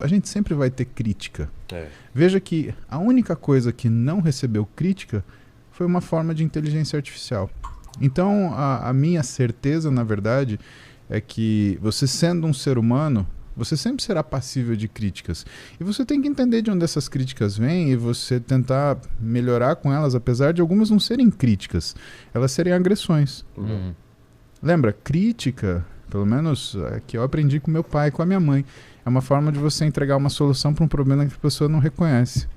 A gente sempre vai ter crítica. É. Veja que a única coisa que não recebeu crítica foi uma forma de inteligência artificial. Então, a minha certeza, na verdade, é que você sendo um ser humano, você sempre será passível de críticas. E você tem que entender de onde essas críticas vêm e você tentar melhorar com elas, apesar de algumas não serem críticas, elas serem agressões. Lembra, crítica, pelo menos que eu aprendi com meu pai e com a minha mãe, é uma forma de você entregar uma solução para um problema que a pessoa não reconhece.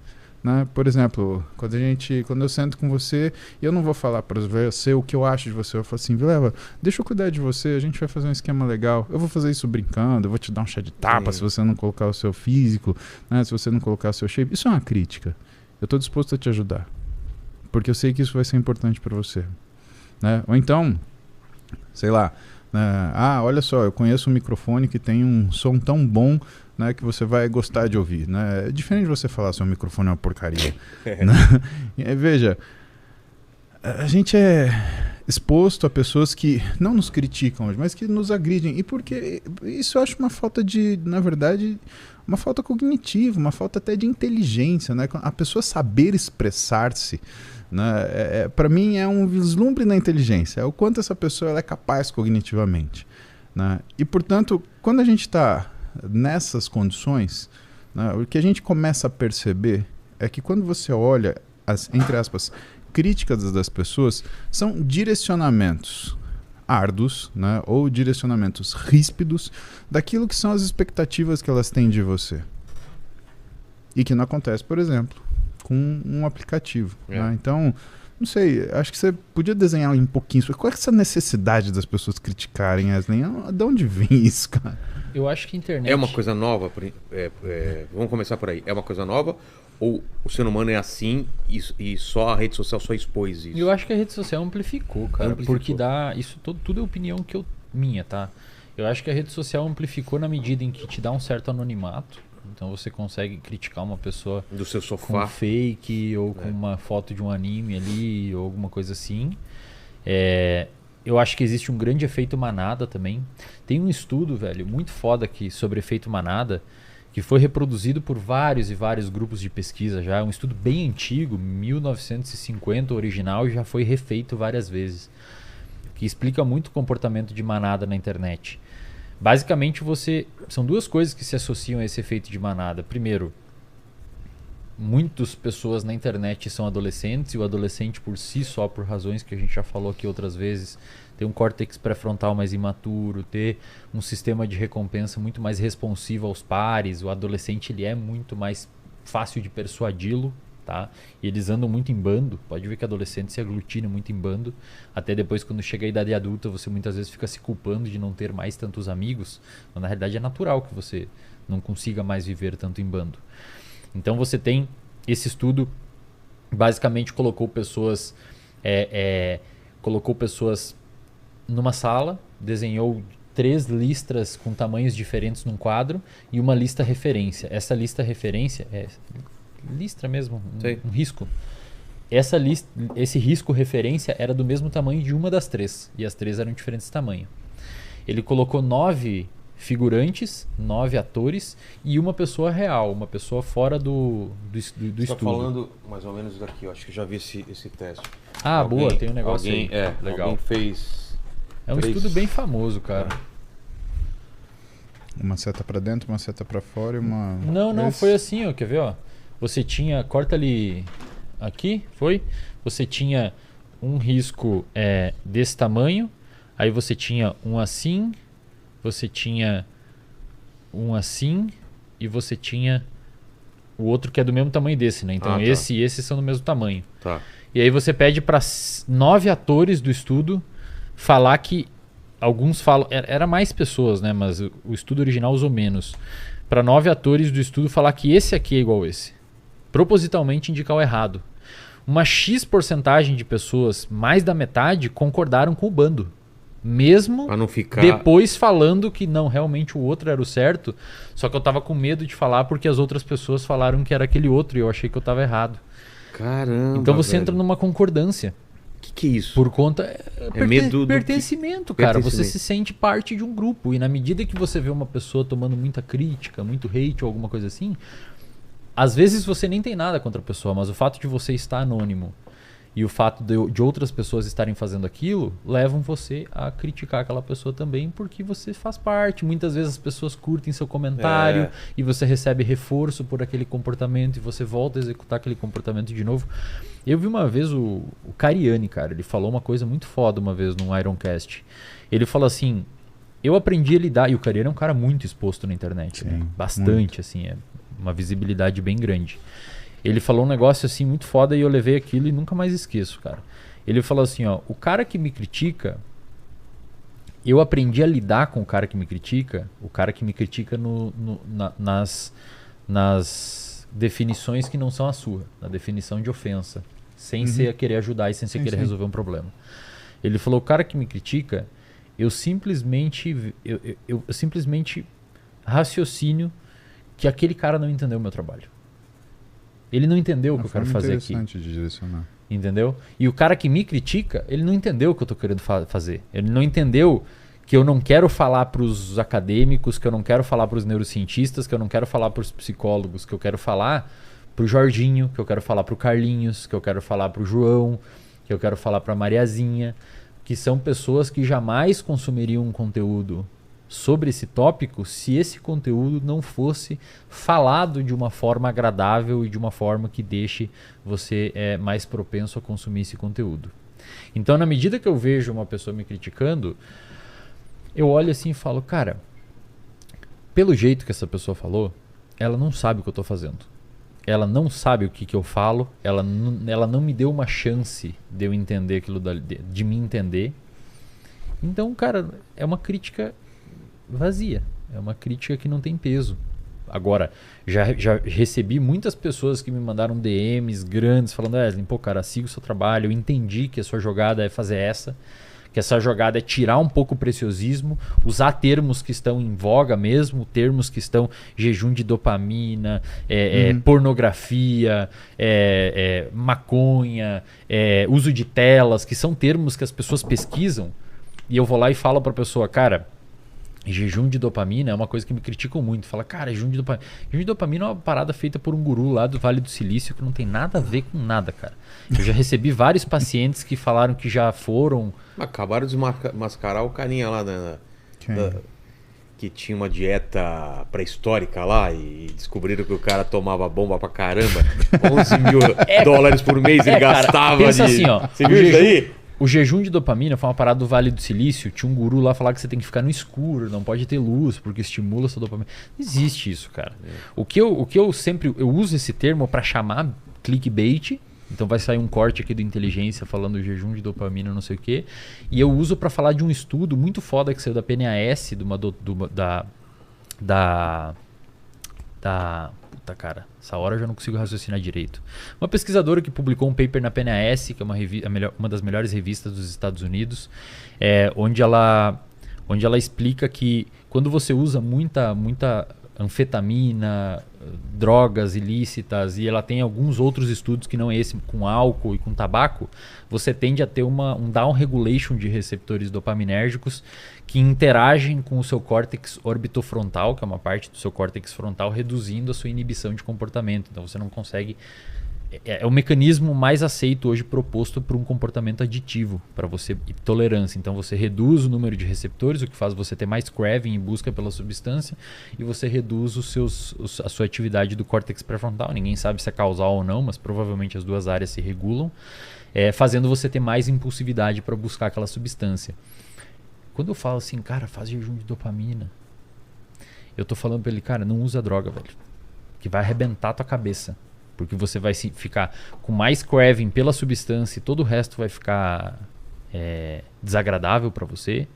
Né? Por exemplo, quando eu sento com você, eu não vou falar para você o que eu acho de você. Eu falo assim, Vilela, deixa eu cuidar de você, a gente vai fazer um esquema legal. Eu vou fazer isso brincando, eu vou te dar um chá de tapa se você não colocar o seu físico, né? Se você não colocar o seu shape. Isso é uma crítica. Eu estou disposto a te ajudar, porque eu sei que isso vai ser importante para você. Né? Ou então, sei lá, olha só, eu conheço um microfone que tem um som tão bom, né, que você vai gostar de ouvir. Né? É diferente de você falar seu microfone é uma porcaria. Né? Veja, a gente é exposto a pessoas que não nos criticam, mas que nos agridem. E porque isso eu acho uma falta de, na verdade, uma falta cognitiva, uma falta até de inteligência. Né? A pessoa saber expressar-se, né, para mim é um vislumbre na inteligência, é o quanto essa pessoa ela é capaz cognitivamente. Né? E, portanto, quando a gente está nessas condições, né, o que a gente começa a perceber é que quando você olha as, entre aspas, críticas das pessoas, são direcionamentos árduos, né, ou direcionamentos ríspidos daquilo que são as expectativas que elas têm de você. E que não acontece, por exemplo, com um aplicativo. Né? Então, não sei, acho que você podia desenhar um pouquinho. Qual é essa necessidade das pessoas criticarem, Wesley? De onde vem isso, cara? Eu acho que a internet... É uma coisa nova? Vamos começar por aí. É uma coisa nova ou o ser humano é assim e só a rede social só expôs isso? Eu acho que a rede social amplificou, cara. Porque dá... Isso tudo é opinião minha, tá? Eu acho que a rede social amplificou na medida em que te dá um certo anonimato. Então você consegue criticar uma pessoa do seu sofá com fake ou com uma foto de um anime ali ou alguma coisa assim. Eu acho que existe um grande efeito manada também. Tem um estudo, velho, muito foda aqui sobre efeito manada que foi reproduzido por vários e vários grupos de pesquisa já. É um estudo bem antigo, 1950 original, e já foi refeito várias vezes. Que explica muito o comportamento de manada na internet. Basicamente, são duas coisas que se associam a esse efeito de manada. Primeiro, muitas pessoas na internet são adolescentes, e o adolescente por si só, por razões que a gente já falou aqui outras vezes, tem um córtex pré-frontal mais imaturo, ter um sistema de recompensa muito mais responsivo aos pares. O adolescente ele é muito mais fácil de persuadi-lo. Tá? E eles andam muito em bando. Pode ver que adolescente se aglutina muito em bando. Até depois, quando chega a idade adulta, você muitas vezes fica se culpando de não ter mais tantos amigos. Mas na realidade é natural que você não consiga mais viver tanto em bando. Então você tem esse estudo, basicamente colocou pessoas numa sala, desenhou 3 listras com tamanhos diferentes num quadro e uma lista referência. Essa lista referência é listra mesmo, um risco. Esse risco referência era do mesmo tamanho de uma das 3, e as 3 eram diferentes de tamanho. Ele colocou 9 figurantes, 9 atores e uma pessoa real, uma pessoa fora do estudo. Você está falando mais ou menos daqui, eu acho que já vi esse teste. Boa, tem um negócio aí. Legal. Alguém fez... É um estudo bem famoso, cara. Uma seta para dentro, uma seta para fora e uma... Não, foi assim, ó, quer ver, ó? Você tinha, corta ali aqui, foi? Você tinha um risco desse tamanho, aí você tinha um assim, você tinha um assim e você tinha o outro que é do mesmo tamanho desse, né? Então esse e esse são do mesmo tamanho. Tá. E aí você pede para 9 atores do estudo falar que alguns falam, era mais pessoas, né? Mas o estudo original usou menos. Para 9 atores do estudo falar que esse aqui é igual a esse. Propositalmente indicar o errado. Uma X porcentagem de pessoas, mais da metade, concordaram com o bando. Mesmo depois falando que não, realmente o outro era o certo, só que eu tava com medo de falar porque as outras pessoas falaram que era aquele outro e eu achei que eu tava errado. Caramba, então você entra numa concordância. Que é isso? Por conta... medo do pertencimento, cara. Você Pertencimento. se sente parte de um grupo. E na medida que você vê uma pessoa tomando muita crítica, muito hate ou alguma coisa assim, às vezes você nem tem nada contra a pessoa, mas o fato de você estar anônimo e o fato de outras pessoas estarem fazendo aquilo, levam você a criticar aquela pessoa também, porque você faz parte. Muitas vezes as pessoas curtem seu comentário e você recebe reforço por aquele comportamento e você volta a executar aquele comportamento de novo. Eu vi uma vez o Cariani, cara, ele falou uma coisa muito foda uma vez num Ironcast. Ele falou assim, eu aprendi a lidar, e o Cariani é um cara muito exposto na internet, né? Bastante, muito. Assim, é uma visibilidade bem grande. Ele falou um negócio assim muito foda e eu levei aquilo e nunca mais esqueço, cara. Ele falou assim, ó, o cara que me critica, eu aprendi a lidar com o cara que me critica nas definições que não são a sua, na definição de ofensa, sem ser querer ajudar e sem ser querer resolver um problema. Ele falou, o cara que me critica, eu simplesmente raciocínio que aquele cara não entendeu o meu trabalho. Ele não entendeu o que eu quero fazer aqui. Interessante de direcionar. Entendeu? E o cara que me critica, ele não entendeu o que eu estou querendo fazer. Ele não entendeu que eu não quero falar para os acadêmicos, que eu não quero falar para os neurocientistas, que eu não quero falar para os psicólogos, que eu quero falar para o Jorginho, que eu quero falar para o Carlinhos, que eu quero falar para o João, que eu quero falar para a Mariazinha, que são pessoas que jamais consumiriam um conteúdo sobre esse tópico se esse conteúdo não fosse falado de uma forma agradável e de uma forma que deixe você mais propenso a consumir esse conteúdo. Então, na medida que eu vejo uma pessoa me criticando, eu olho assim e falo, cara, pelo jeito que essa pessoa falou, ela não sabe o que eu estou fazendo. Ela não sabe o que eu falo, ela não me deu uma chance de eu entender aquilo, de me entender. Então, cara, é uma crítica vazia. É uma crítica que não tem peso. Agora, já recebi muitas pessoas que me mandaram DMs grandes falando, pô, cara, siga o seu trabalho, eu entendi que a sua jogada é fazer essa, que essa jogada é tirar um pouco o preciosismo, usar termos que estão em voga mesmo, termos que estão jejum de dopamina, pornografia, maconha, uso de telas, que são termos que as pessoas pesquisam, e eu vou lá e falo para a pessoa, cara, jejum de dopamina é uma coisa que me criticam muito. Fala, cara, jejum de dopamina. Jejum de dopamina é uma parada feita por um guru lá do Vale do Silício que não tem nada a ver com nada, cara. Eu já recebi vários pacientes que falaram que já foram... Acabaram de mascarar o carinha lá que tinha uma dieta pré-histórica lá e descobriram que o cara tomava bomba pra caramba. 11 mil dólares por mês ele gastava. Pensa assim, ó. Você viu isso aí? O jejum de dopamina foi uma parada do Vale do Silício. Tinha um guru lá falar que você tem que ficar no escuro, não pode ter luz, porque estimula a sua dopamina. Não existe isso, cara. O que eu sempre uso esse termo para chamar clickbait. Então vai sair um corte aqui do Inteligência falando do jejum de dopamina, não sei o quê. E eu uso para falar de um estudo muito foda que saiu da PNAS, puta, cara, essa hora eu já não consigo raciocinar direito. Uma pesquisadora que publicou um paper na PNAS, que é uma das melhores revistas dos Estados Unidos, onde ela explica que quando você usa muita anfetamina, drogas ilícitas, e ela tem alguns outros estudos que não é esse, com álcool e com tabaco, você tende a ter um down regulation de receptores dopaminérgicos que interagem com o seu córtex orbitofrontal, que é uma parte do seu córtex frontal, reduzindo a sua inibição de comportamento. Então você não consegue... É o mecanismo mais aceito hoje proposto para um comportamento aditivo, para você, e tolerância. Então você reduz o número de receptores, o que faz você ter mais craving e busca pela substância, e você reduz a sua atividade do córtex pré-frontal. Ninguém sabe se é causal ou não, mas provavelmente as duas áreas se regulam, fazendo você ter mais impulsividade para buscar aquela substância. Quando eu falo assim, cara, faz jejum de dopamina, eu tô falando para ele, cara, não usa droga, velho, que vai arrebentar a tua cabeça. Porque você vai ficar com mais craving pela substância e todo o resto vai ficar desagradável para você.